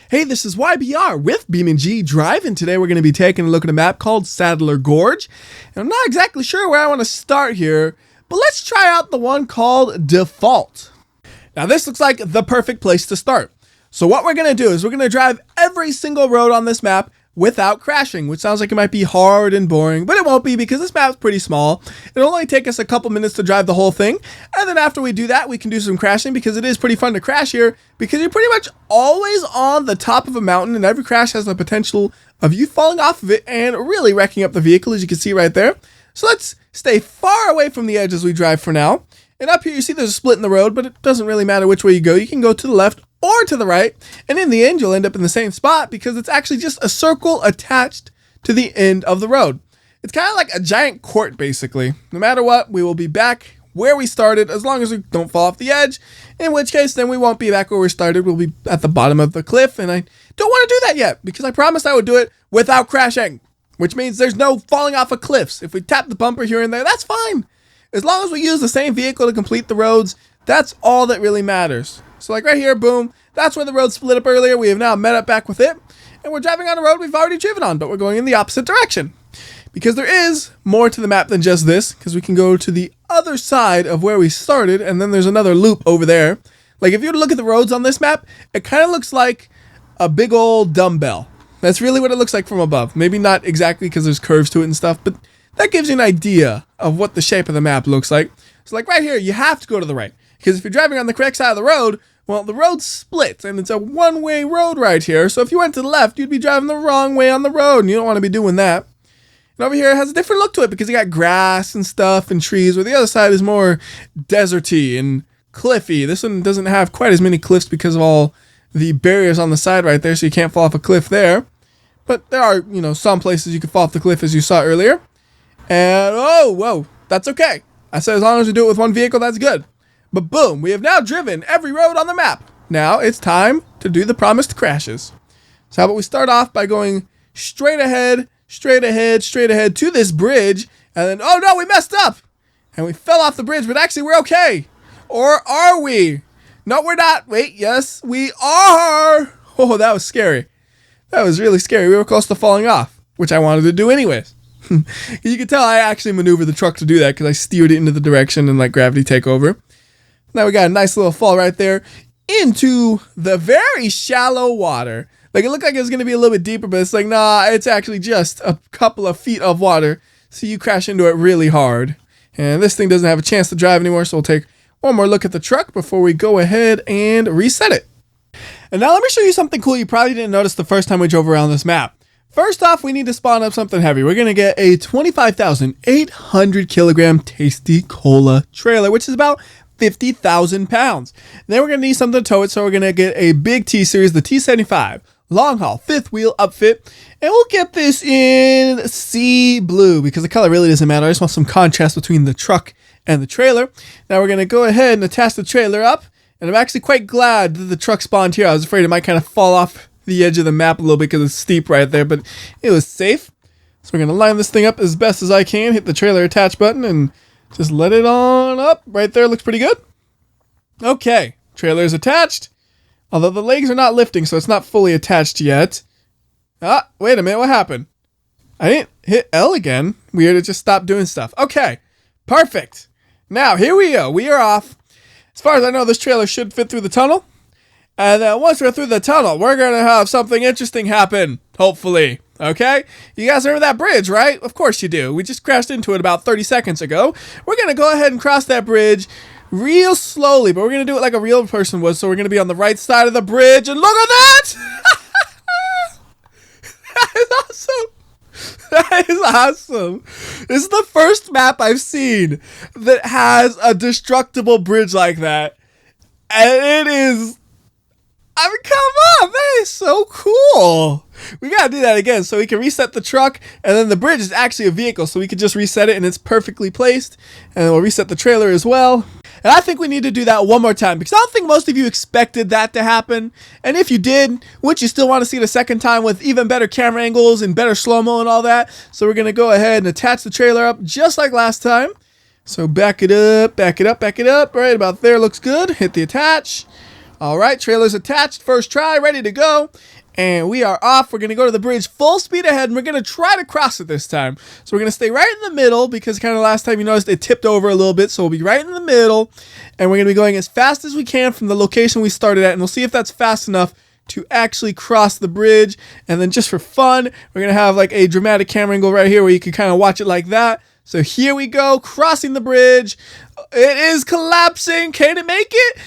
Hey, this is WhyBeAre with BeamNG.Drive, and today we're going to be taking a look at a map called Sadler Gorge. And I'm not exactly sure where I want to start here, but let's try out the one called Default. Now this looks like the perfect place to start. So what we're going to do is we're going to drive every single road on this map without crashing, which sounds like it might be hard and boring, but it won't be because this map's pretty small. It'll only take us a couple minutes to drive the whole thing. And then after we do that, we can do some crashing because it is pretty fun to crash here because you're pretty much always on the top of a mountain and every crash has the potential of you falling off of it and really wrecking up the vehicle, as you can see right there. So let's stay far away from the edge as we drive for now. And up here you see there's a split in the road, but it doesn't really matter which way you go. You can go to the left or to the right, and in the end you'll end up in the same spot because it's actually just a circle attached to the end of the road. It's kind of like a giant court basically. No matter what, we will be back where we started as long as we don't fall off the edge, in which case then we won't be back where we started. We'll be at the bottom of the cliff, and I don't want to do that yet because I promised I would do it without crashing, which means there's no falling off of cliffs. If we tap the bumper here and there, that's fine. As long as we use the same vehicle to complete the roads, that's all that really matters. So like right here, boom, that's where the road split up earlier. We have now met up back with it, and we're driving on a road we've already driven on, but we're going in the opposite direction. Because there is more to the map than just this, because we can go to the other side of where we started, and then there's another loop over there. Like if you were to look at the roads on this map, it kind of looks like a big old dumbbell. That's really what it looks like from above. Maybe not exactly because there's curves to it and stuff, but that gives you an idea of what the shape of the map looks like. So like right here, you have to go to the right. Because if you're driving on the correct side of the road, well, the road splits and it's a one-way road right here. So if you went to the left, you'd be driving the wrong way on the road, and you don't want to be doing that. And over here, it has a different look to it because you got grass and stuff and trees, where the other side is more deserty and cliffy. This one doesn't have quite as many cliffs because of all the barriers on the side right there, so you can't fall off a cliff there. But there are, some places you can fall off the cliff as you saw earlier. And, oh, whoa, that's okay. I said as long as we do it with one vehicle, that's good. But boom, we have now driven every road on the map. Now it's time to do the promised crashes. So how about we start off by going straight ahead to this bridge. And then, oh no, we messed up. And we fell off the bridge, but actually we're okay. Or are we? No, we're not. Wait, yes, we are. Oh, that was scary. That was really scary. We were close to falling off, which I wanted to do anyways. You can tell I actually maneuvered the truck to do that because I steered it into the direction and let gravity take over. Now we got a nice little fall right there into the very shallow water. Like it looked like it was going to be a little bit deeper, but it's like, nah, it's actually just a couple of feet of water. So you crash into it really hard. And this thing doesn't have a chance to drive anymore, so we'll take one more look at the truck before we go ahead and reset it. And now let me show you something cool you probably didn't notice the first time we drove around this map. First off, we need to spawn up something heavy. We're going to get a 25,800 kilogram Tasty Cola trailer, which is about 50,000 pounds. Then we're going to need something to tow it, so we're going to get a big T-Series, the T75, long haul, fifth wheel upfit. And we'll get this in sea blue because the color really doesn't matter. I just want some contrast between the truck and the trailer. Now we're going to go ahead and attach the trailer up. And I'm actually quite glad that the truck spawned here. I was afraid it might kind of fall off the edge of the map a little bit because it's steep right there, but it was safe. So we're going to line this thing up as best as I can, hit the trailer attach button, and just let it on up. Right there, looks pretty good. Okay, trailer is attached. Although the legs are not lifting, so it's not fully attached yet. Ah, wait a minute, what happened? I didn't hit L again. Weird, it just stopped doing stuff. Okay, perfect. Now, here we go. We are off. As far as I know, this trailer should fit through the tunnel. And then once we're through the tunnel, we're going to have something interesting happen, hopefully. Okay? You guys remember that bridge, right? Of course you do. We just crashed into it about 30 seconds ago. We're going to go ahead and cross that bridge real slowly, but we're going to do it like a real person would. So we're going to be on the right side of the bridge, and look at that! That is awesome! That is awesome! This is the first map I've seen that has a destructible bridge like that. And it is... I mean, come on, that is so cool. We gotta do that again so we can reset the truck, and then the bridge is actually a vehicle, so we can just reset it and it's perfectly placed. And then we'll reset the trailer as well. And I think we need to do that one more time because I don't think most of you expected that to happen. And if you did, wouldn't you still want to see it a second time with even better camera angles and better slow-mo and all that? So we're gonna go ahead and attach the trailer up just like last time. So back it up, back it up, back it up. Right about there, looks good. Hit the attach. All right, trailer's attached, first try, ready to go. And we are off. We're going to go to the bridge full speed ahead, and we're going to try to cross it this time. So we're going to stay right in the middle because kind of last time you noticed it tipped over a little bit. So we'll be right in the middle, and we're going to be going as fast as we can from the location we started at, and we'll see if that's fast enough to actually cross the bridge. And then just for fun, we're going to have like a dramatic camera angle right here where you can kind of watch it like that. So here we go, crossing the bridge. It is collapsing. Can it make it?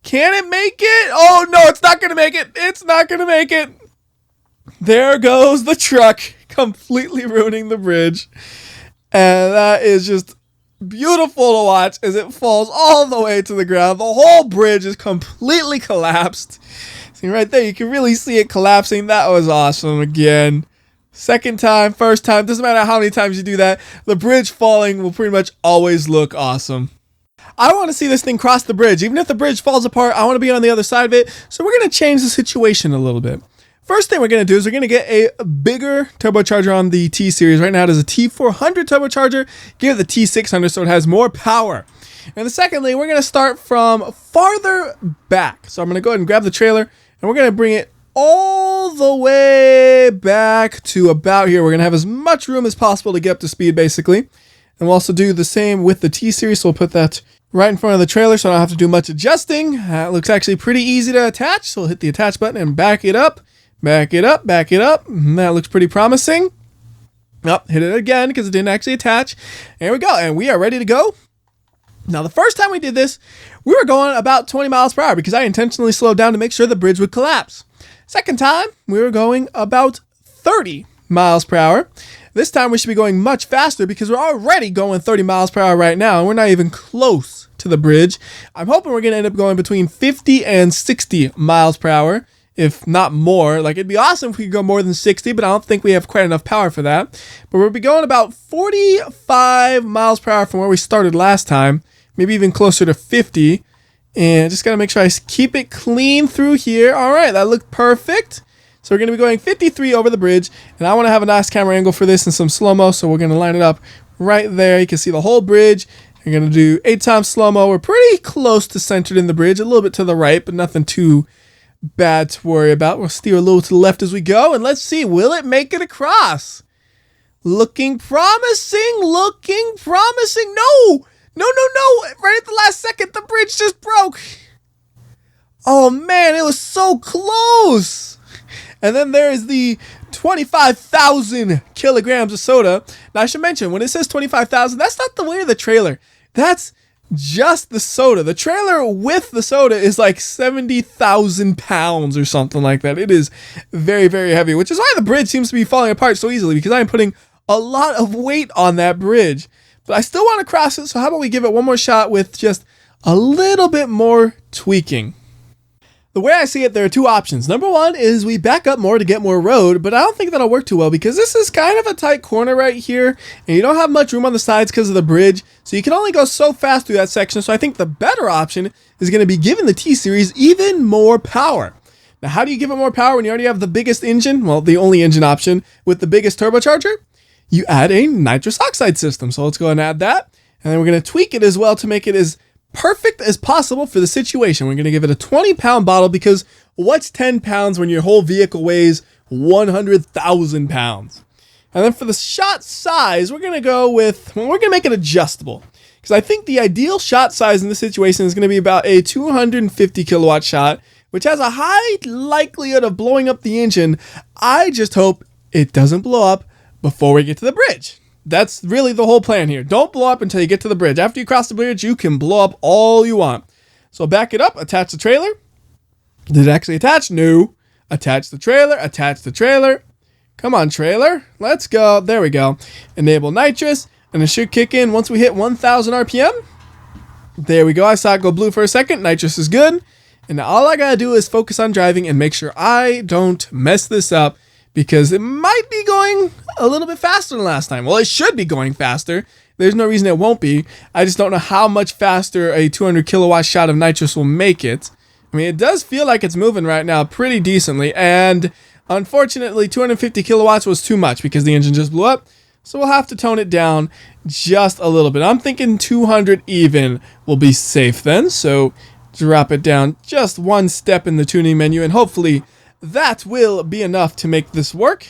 Can it make it? Oh, no, it's not going to make it. It's not going to make it. There goes the truck, completely ruining the bridge. And that is just beautiful to watch as it falls all the way to the ground. The whole bridge is completely collapsed. See right there, you can really see it collapsing. That was awesome again. Second time, first time, doesn't matter how many times you do that, the bridge falling will pretty much always look awesome. I want to see this thing cross the bridge. Even if the bridge falls apart, I want to be on the other side of it. So we're going to change the situation a little bit. First thing we're going to do is we're going to get a bigger turbocharger on the T-Series. Right now it is a T400 turbocharger. Give it the T600 so it has more power. And secondly, we're going to start from farther back. So I'm going to go ahead and grab the trailer, and we're going to bring it all the way back to about here. We're going to have as much room as possible to get up to speed, basically. And we'll also do the same with the T-Series, so we'll put that right in front of the trailer so I don't have to do much adjusting. It looks actually pretty easy to attach, so we'll hit the attach button and back it up. Back it up, back it up. That looks pretty promising. Oh, hit it again because it didn't actually attach. There we go, and we are ready to go. Now, the first time we did this, we were going about 20 miles per hour because I intentionally slowed down to make sure the bridge would collapse. Second time, we were going about 30 miles per hour. This time, we should be going much faster because we're already going 30 miles per hour right now, and we're not even close to the bridge. I'm hoping we're going to end up going between 50 and 60 miles per hour. If not more. Like, it'd be awesome if we could go more than 60, but I don't think we have quite enough power for that. But we'll be going about 45 miles per hour from where we started last time, maybe even closer to 50. And just gotta make sure I keep it clean through here. All right, that looked perfect. So we're gonna be going 53 over the bridge, and I want to have a nice camera angle for this and some slow-mo, so we're gonna line it up right there. You can see the whole bridge. We're gonna do 8 times slow-mo. We're pretty close to centered in the bridge, a little bit to the right, but nothing too bad to worry about. We'll steer a little to the left as we go, and let's see, will it make it across? Looking promising, looking promising. No, right at the last second, the bridge just broke. Oh man, it was so close. And then there is the 25,000 kilograms of soda. Now I should mention, when it says 25,000, that's not the weight of the trailer. That's just the soda. The trailer with the soda is like 70,000 pounds or something like that. It is very, very heavy, which is why the bridge seems to be falling apart so easily, because I'm putting a lot of weight on that bridge. But I still want to cross it, so how about we give it one more shot with just a little bit more tweaking. The way I see it, there are two options. Number one is we back up more to get more road, but I don't think that'll work too well because this is kind of a tight corner right here, and you don't have much room on the sides because of the bridge, so you can only go so fast through that section. So I think the better option is going to be giving the T-Series even more power. Now, how do you give it more power when you already have the biggest engine? Well, the only engine option with the biggest turbocharger? You add a nitrous oxide system. So let's go ahead and add that, and then we're going to tweak it as well to make it as perfect as possible for the situation. We're going to give it a 20-pound bottle because what's 10 pounds when your whole vehicle weighs 100,000 pounds? And then for the shot size, we're going to make it adjustable because I think the ideal shot size in this situation is going to be about a 250 kilowatt shot, which has a high likelihood of blowing up the engine. I just hope it doesn't blow up before we get to the bridge. That's really the whole plan here. Don't blow up until you get to the bridge. After you cross the bridge, you can blow up all you want. So back it up, attach the trailer. Did it actually attach? No. Attach the trailer, attach the trailer. Come on, trailer. Let's go. There we go. Enable nitrous, and it should kick in once we hit 1,000 RPM. There we go. I saw it go blue for a second. Nitrous is good. And now all I gotta do is focus on driving and make sure I don't mess this up, because it might be going a little bit faster than last time. Well, it should be going faster. There's no reason it won't be. I just don't know how much faster a 200 kilowatt shot of nitrous will make it. I mean, it does feel like it's moving right now pretty decently. And unfortunately, 250 kilowatts was too much because the engine just blew up. So we'll have to tone it down just a little bit. I'm thinking 200 even will be safe then. So drop it down just one step in the tuning menu, and hopefully that will be enough to make this work.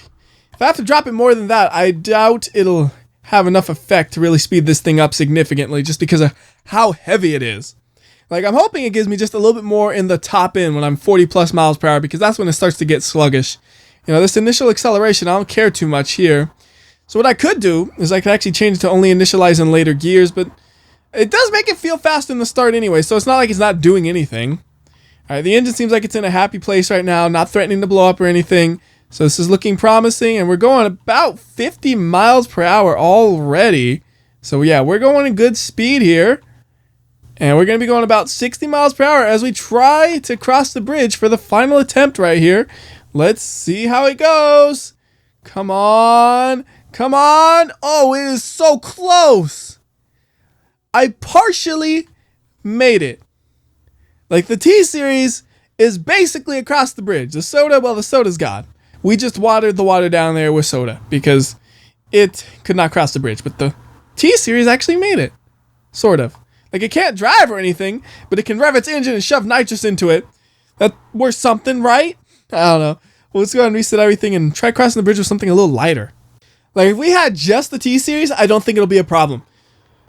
If I have to drop it more than that, I doubt it'll have enough effect to really speed this thing up significantly, just because of how heavy it is. Like, I'm hoping it gives me just a little bit more in the top end when I'm 40 plus miles per hour, because that's when it starts to get sluggish. You know, this initial acceleration, I don't care too much here. So what I could do is I could actually change it to only initialize in later gears, but it does make it feel fast in the start anyway, so it's not like it's not doing anything. Alright, the engine seems like it's in a happy place right now, not threatening to blow up or anything. So this is looking promising, and we're going about 50 miles per hour already. So yeah, we're going at good speed here. And we're going to be going about 60 miles per hour as we try to cross the bridge for the final attempt right here. Let's see how it goes. Come on. Come on. Oh, it is so close. I partially made it. Like, the T-Series is basically across the bridge. The soda, well, the soda's gone. We just watered the water down there with soda because it could not cross the bridge. But the T-Series actually made it. Sort of. Like, it can't drive or anything, but it can rev its engine and shove nitrous into it. That's worth something, right? I don't know. Well, let's go ahead and reset everything and try crossing the bridge with something a little lighter. Like, if we had just the T-Series, I don't think it'll be a problem.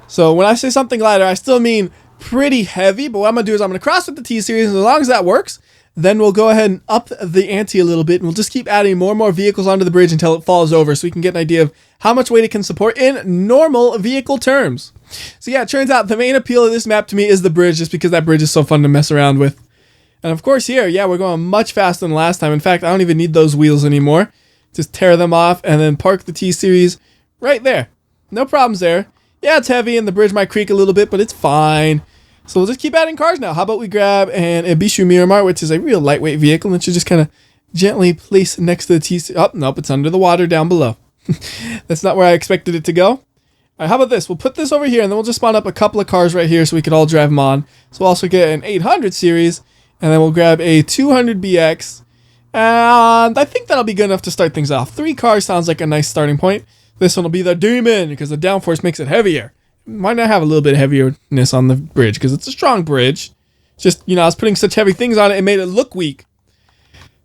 So when I say something lighter, I still mean pretty heavy, but what I'm going to do is I'm going to cross with the T-Series, and as long as that works, then we'll go ahead and up the ante a little bit, and we'll just keep adding more and more vehicles onto the bridge until it falls over, so we can get an idea of how much weight it can support in normal vehicle terms. So yeah, it turns out the main appeal of this map to me is the bridge, just because that bridge is so fun to mess around with. And of course here, yeah, we're going much faster than last time. In fact, I don't even need those wheels anymore. Just tear them off and then park the T-Series right there. No problems there. Yeah, it's heavy and the bridge might creak a little bit, but it's fine. So we'll just keep adding cars now. How about we grab an BeamNG.Drive, which is a real lightweight vehicle, and should just kind of gently place next to the T-Series. Oh, nope, it's under the water down below. That's not where I expected it to go. All right, how about this? We'll put this over here, and then we'll just spawn up a couple of cars right here so we could all drive them on. So we'll also get an 800 series, and then we'll grab a 200BX. And I think that'll be good enough to start things off. 3 cars sounds like a nice starting point. This one will be the Demon, because the downforce makes it heavier. Might not have a little bit of heavierness on the bridge, because it's a strong bridge. Just, you know, I was putting such heavy things on it, it made it look weak.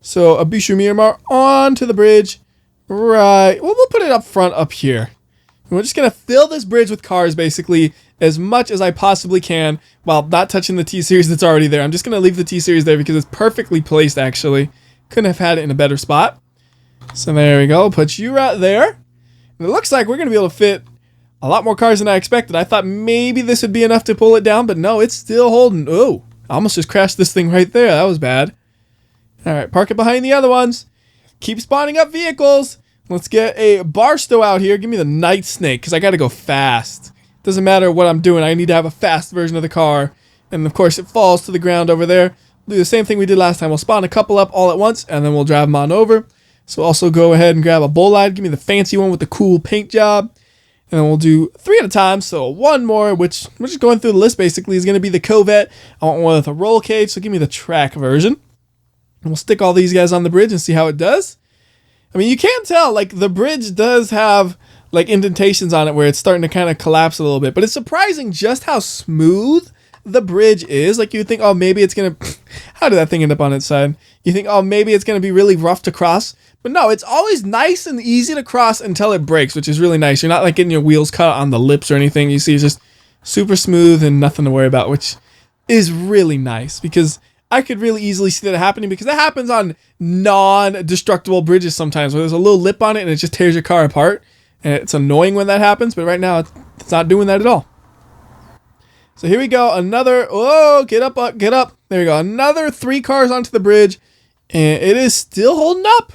So a BeamNG.Drive onto the bridge. Right. Well, we'll put it up front up here. And we're just going to fill this bridge with cars, basically, as much as I possibly can, while not touching the T-Series that's already there. I'm just going to leave the T-Series there because it's perfectly placed, actually. Couldn't have had it in a better spot. So there we go. Put you right there. And it looks like we're going to be able to fit a lot more cars than I expected. I thought maybe this would be enough to pull it down, but no, it's still holding. Oh, I almost just crashed this thing right there. That was bad. All right, park it behind the other ones. Keep spawning up vehicles. Let's get a Barstow out here. Give me the Night Snake, because I got to go fast. Doesn't matter what I'm doing. I need to have a fast version of the car. And, of course, it falls to the ground over there. We'll do the same thing we did last time. We'll spawn a couple up all at once, and then we'll drive them on over. So we'll also go ahead and grab a Bolide. Give me the fancy one with the cool paint job. And then we'll do 3 at a time. So one more, which we're just going through the list, basically, is going to be the Covette. I want one with a roll cage, so give me the track version. And we'll stick all these guys on the bridge and see how it does. I mean, you can't tell, like, the bridge does have, like, indentations on it where it's starting to kind of collapse a little bit. But it's surprising just how smooth the bridge is. Like, you think, oh, maybe it's going to... How did that thing end up on its side? You think, oh, maybe it's going to be really rough to cross. But no, it's always nice and easy to cross until it breaks, which is really nice. You're not, like, getting your wheels cut on the lips or anything. You see, it's just super smooth and nothing to worry about, which is really nice. Because I could really easily see that happening, because that happens on non-destructible bridges sometimes, where there's a little lip on it and it just tears your car apart. And it's annoying when that happens, but right now it's not doing that at all. So here we go, another, oh, get up, get up. There we go, another 3 cars onto the bridge, and it is still holding up.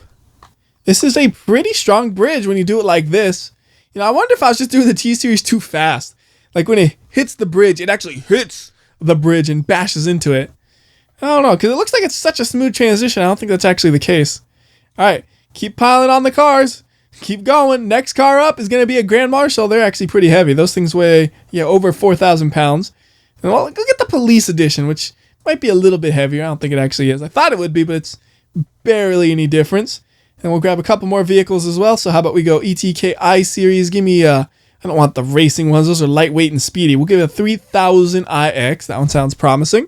This is a pretty strong bridge when you do it like this. You know, I wonder if I was just doing the T-Series too fast. Like, when it hits the bridge, it actually hits the bridge and bashes into it. I don't know, because it looks like it's such a smooth transition. I don't think that's actually the case. All right, keep piling on the cars. Keep going. Next car up is going to be a Grand Marshal. They're actually pretty heavy. Those things weigh, yeah, over 4,000 pounds. And well, go get the Police Edition, which might be a little bit heavier. I don't think it actually is. I thought it would be, but it's barely any difference. And we'll grab a couple more vehicles as well. So how about we go ETKI series? Give me, I don't want the racing ones. Those are lightweight and speedy. We'll give it a 3000 IX. That one sounds promising.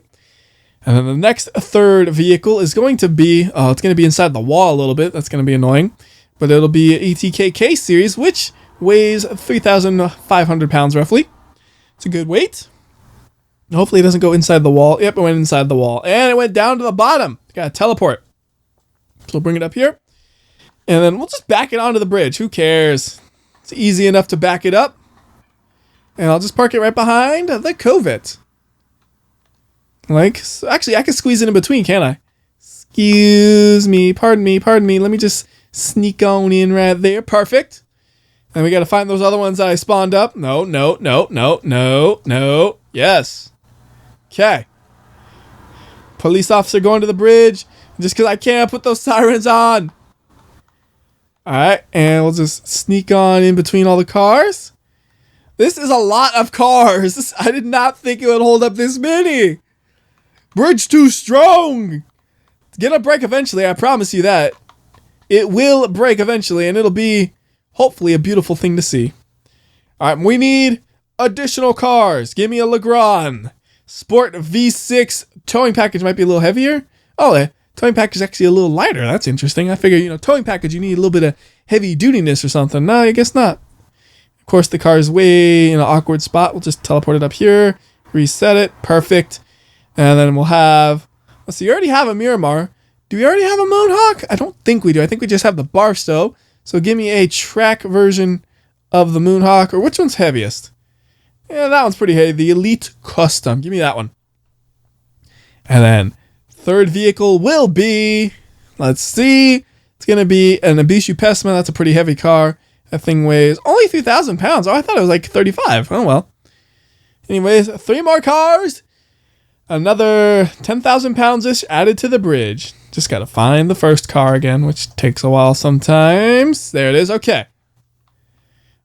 And then the next third vehicle is going to be, it's going to be inside the wall a little bit. That's going to be annoying. But it'll be ETKK series, which weighs 3,500 pounds roughly. It's a good weight. Hopefully it doesn't go inside the wall. Yep, it went inside the wall. And it went down to the bottom. Got to teleport. So we'll bring it up here. And then we'll just back it onto the bridge. Who cares? It's easy enough to back it up. And I'll just park it right behind the covert. Like, actually, I can squeeze it in between, can't I? Excuse me, pardon me. Let me just sneak on in right there. Perfect. And we got to find those other ones that I spawned up. No. Yes. Okay. Police officer going to the bridge. Just because I can't put those sirens on. Alright, and we'll just sneak on in between all the cars. This is a lot of cars. I did not think it would hold up this many. Bridge too strong. It's gonna break eventually, I promise you that. It will break eventually, and it'll be, hopefully, a beautiful thing to see. Alright, we need additional cars. Give me a Legrand. Sport V6 towing package might be a little heavier. Oh, the towing package is actually a little lighter. That's interesting. I figure, towing package, you need a little bit of heavy dutiness or something. No, I guess not. Of course, the car is way in an awkward spot. We'll just teleport it up here. Reset it. Perfect. And then we'll have, let's see, you already have a Miramar. Do we already have a Moonhawk? I don't think we do. I think we just have the Barstow. So give me a track version of the Moonhawk. Or which one's heaviest? Yeah, that one's pretty heavy. The Elite Custom. Give me that one. And then third vehicle will be, let's see, it's going to be an Abishu Pesma. That's a pretty heavy car. That thing weighs only 3,000 pounds. Oh, I thought it was like 35. Oh, well. Anyways, 3 more cars. Another 10,000 pounds-ish added to the bridge. Just got to find the first car again, which takes a while sometimes. There it is. Okay.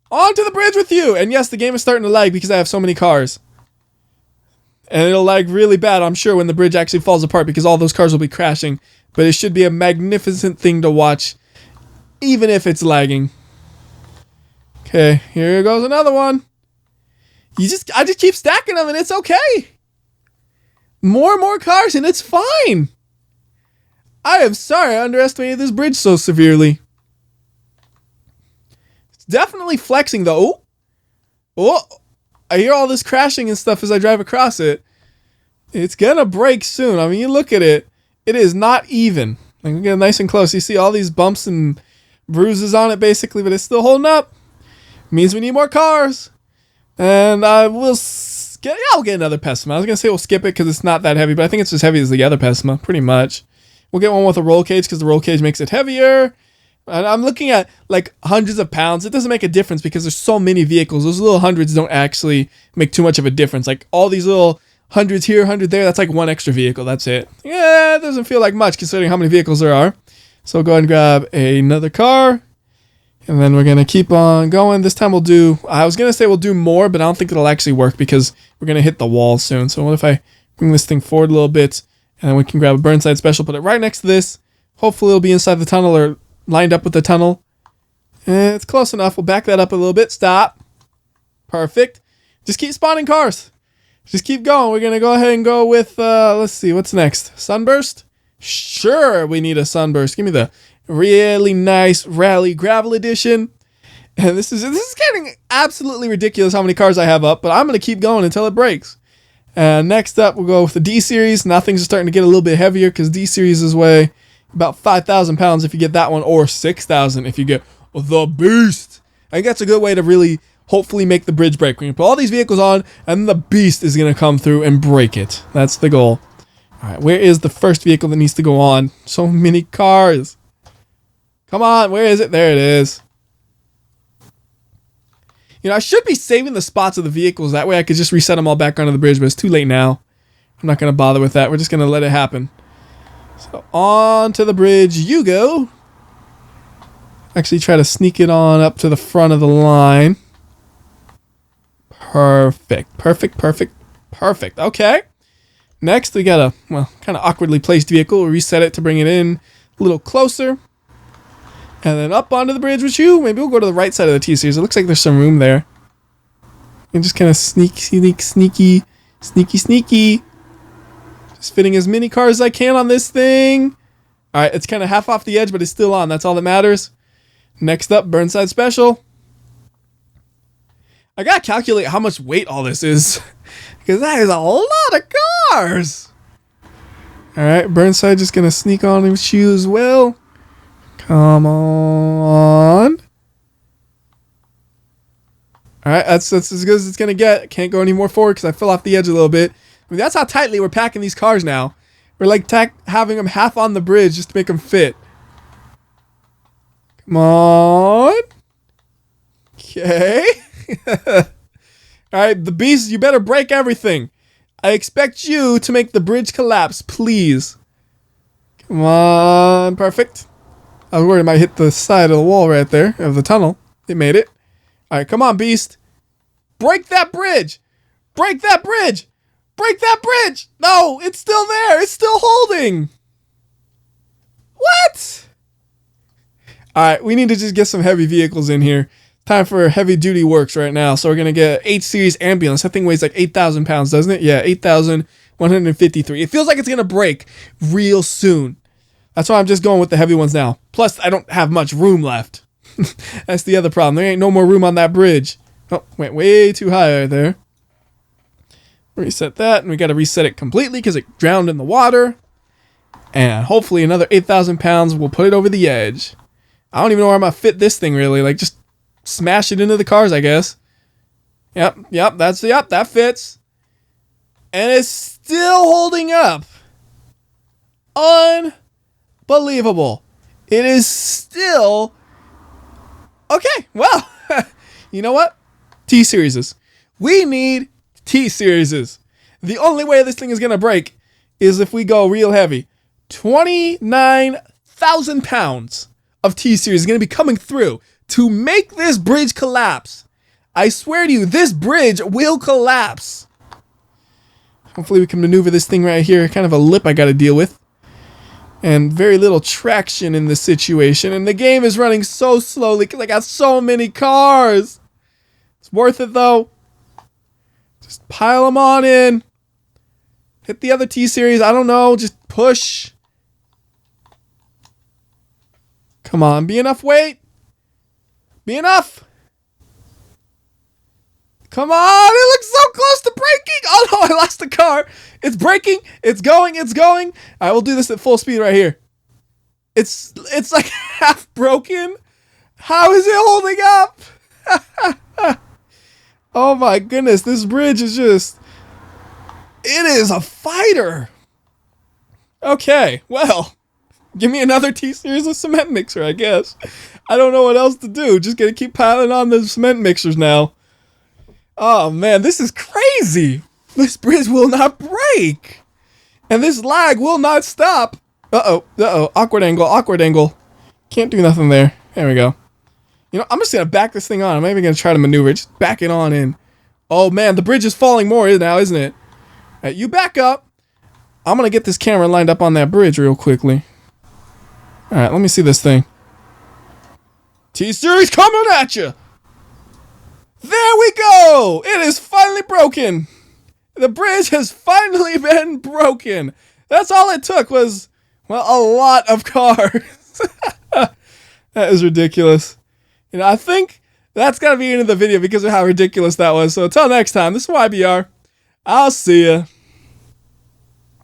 Onto the bridge with you. And yes, the game is starting to lag because I have so many cars. And it'll lag really bad, I'm sure, when the bridge actually falls apart because all those cars will be crashing. But it should be a magnificent thing to watch, even if it's lagging. Okay, here goes another one. I just keep stacking them and it's okay. More and more cars and it's fine. I am sorry I underestimated this bridge so severely. It's definitely flexing though. Oh, I hear all this crashing and stuff as I drive across it. It's gonna break soon. I mean, you look at it. It is not even. Like, we get nice and close. You see all these bumps and bruises on it basically, but it's still holding up. Means we need more cars. And we'll get another Pesma. I was going to say we'll skip it because it's not that heavy, but I think it's as heavy as the other Pesma, pretty much. We'll get one with a roll cage because the roll cage makes it heavier. And I'm looking at like hundreds of pounds. It doesn't make a difference because there's so many vehicles. Those little hundreds don't actually make too much of a difference. Like all these little hundreds here, 100 there, that's like one extra vehicle. That's it. Yeah, it doesn't feel like much considering how many vehicles there are. So go ahead and grab another car. And then we're going to keep on going. This time I was going to say we'll do more, but I don't think it'll actually work because we're going to hit the wall soon. So what if I bring this thing forward a little bit and then we can grab a Burnside Special, put it right next to this. Hopefully it'll be inside the tunnel or lined up with the tunnel. And it's close enough. We'll back that up a little bit. Stop. Perfect. Just keep spawning cars. Just keep going. We're going to go ahead and go with, let's see, what's next? Sunburst? Sure, we need a Sunburst. Give me the really nice Rally Gravel Edition. And this is getting absolutely ridiculous how many cars I have up, but I'm going to keep going until it breaks. And next up, we'll go with the D-Series. Now things are starting to get a little bit heavier because D-Series is weigh about 5,000 pounds if you get that one, or 6,000 if you get the Beast. I think that's a good way to really hopefully make the bridge break. We're going to put all these vehicles on, and the Beast is going to come through and break it. That's the goal. All right, where is the first vehicle that needs to go on? So many cars. Come on, where is it? There it is. I should be saving the spots of the vehicles. That way I could just reset them all back onto the bridge, but it's too late now. I'm not going to bother with that. We're just going to let it happen. So on to the bridge you go. Actually try to sneak it on up to the front of the line. Perfect. Okay. Next, we got a, kind of awkwardly placed vehicle. We'll reset it to bring it in a little closer. And then up onto the bridge with you. Maybe we'll go to the right side of the T-Series. It looks like there's some room there. And just kind of sneaky. Just Just fitting as many cars as I can on this thing. All right, it's kind of half off the edge, but it's still on. That's all that matters. Next up, Burnside Special. I gotta calculate how much weight all this is, because that is a lot of cars. All right, Burnside just gonna sneak on with you as well. Come on. All right, that's as good as it's gonna get. Can't go any more forward because I fell off the edge a little bit. I mean, that's how tightly we're packing these cars now. We're like having them half on the bridge just to make them fit. Come on. Okay. All right, the beast, you better break everything. I expect you to make the bridge collapse, please. Come on. Perfect. I was worried it might hit the side of the wall right there, of the tunnel. It made it. All right, come on, beast. Break that bridge. Break that bridge. Break that bridge. No, it's still there. It's still holding. What? All right, we need to just get some heavy vehicles in here. Time for heavy duty works right now. So we're going to get 8 Series ambulance. That thing weighs like 8,000 pounds, doesn't it? Yeah, 8,153. It feels like it's going to break real soon. That's why I'm just going with the heavy ones now. Plus, I don't have much room left. That's the other problem. There ain't no more room on that bridge. Oh, went way too high right there. Reset that, and we got to reset it completely because it drowned in the water. And hopefully another 8,000 pounds will put it over the edge. I don't even know where I'm going to fit this thing really. Like, just smash it into the cars, I guess. Yep, that fits. And it's still holding up. Unbelievable. It is still... Okay, well, you know what? T-Series. We need T-Series. The only way this thing is going to break is if we go real heavy. 29,000 pounds of T-Series is going to be coming through to make this bridge collapse. I swear to you, this bridge will collapse. Hopefully we can maneuver this thing right here. Kind of a lip I got to deal with. And very little traction in this situation. And the game is running so slowly because I got so many cars. It's worth it though. Just pile them on in. Hit the other T-Series. I don't know. Just push. Come on. Be enough weight. Be enough. Come on. It looks so close to breaking. Oh no, I lost the car. It's breaking. It's going. It's going. I will do this at full speed right here. It's like half broken. How is it holding up? Oh my goodness. This bridge is just... It is a fighter. Okay. Well, give me another T-Series of cement mixer, I guess. I don't know what else to do. Just gonna keep piling on the cement mixers now. Oh man, this is crazy. This bridge will not break. And this lag will not stop. Uh-oh. Awkward angle. Can't do nothing there. There we go. You know, I'm just going to back this thing on. I'm not even going to try to maneuver it. Just back it on in. Oh man, the bridge is falling more now, isn't it? All right, you back up. I'm going to get this camera lined up on that bridge real quickly. All right, let me see this thing. T-Series coming at you. There we go. It is finally broken. The bridge has finally been broken. That's all it took was, well, a lot of cars. That is ridiculous. You know, I think that's got to be the end of the video because of how ridiculous that was. So until next time, this is WhyBeAre. I'll see ya.